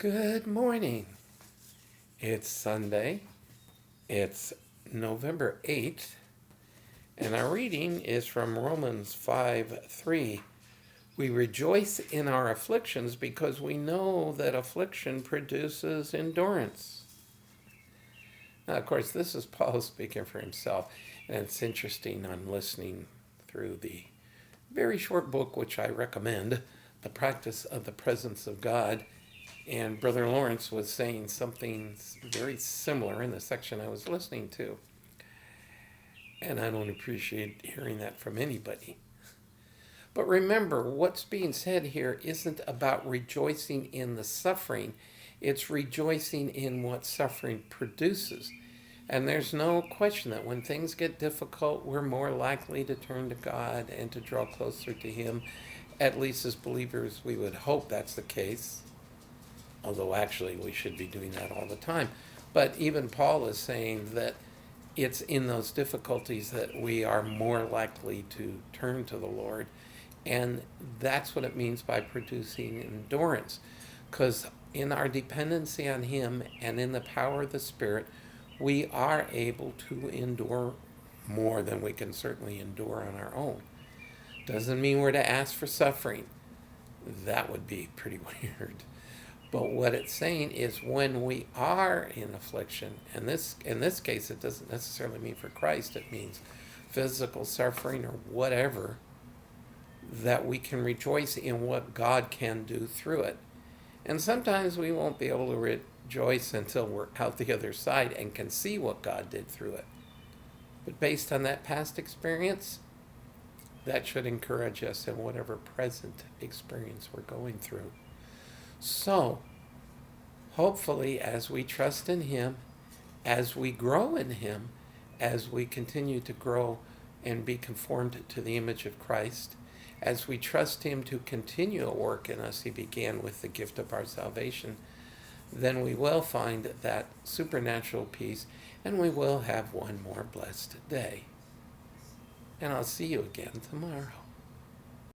Good morning. It's Sunday. It's November 8th, and our reading is from Romans 5:3. We rejoice in our afflictions because we know that affliction produces endurance. Now, of course, this is Paul speaking for himself, and it's interesting. I'm listening through the very short book, which I recommend, The Practice of the Presence of God. And Brother Lawrence was saying something very similar in the section I was listening to. And I don't appreciate hearing that from anybody. But remember, what's being said here isn't about rejoicing in the suffering. It's rejoicing in what suffering produces. And there's no question that when things get difficult, we're more likely to turn to God and to draw closer to Him. At least as believers, we would hope that's the case. Although actually we should be doing that all the time. But even Paul is saying that it's in those difficulties that we are more likely to turn to the Lord. And that's what it means by producing endurance. Because in our dependency on Him and in the power of the Spirit, we are able to endure more than we can certainly endure on our own. Doesn't mean we're to ask for suffering. That would be pretty weird. But what it's saying is when we are in affliction, and in this case it doesn't necessarily mean for Christ, it means physical suffering or whatever, that we can rejoice in what God can do through it. And sometimes we won't be able to rejoice until we're out the other side and can see what God did through it. But based on that past experience, that should encourage us in whatever present experience we're going through. So, hopefully, as we trust in Him, as we grow in Him, as we continue to grow and be conformed to the image of Christ, as we trust Him to continue a work in us He began with the gift of our salvation, then we will find that supernatural peace, and we will have one more blessed day. And I'll see you again tomorrow.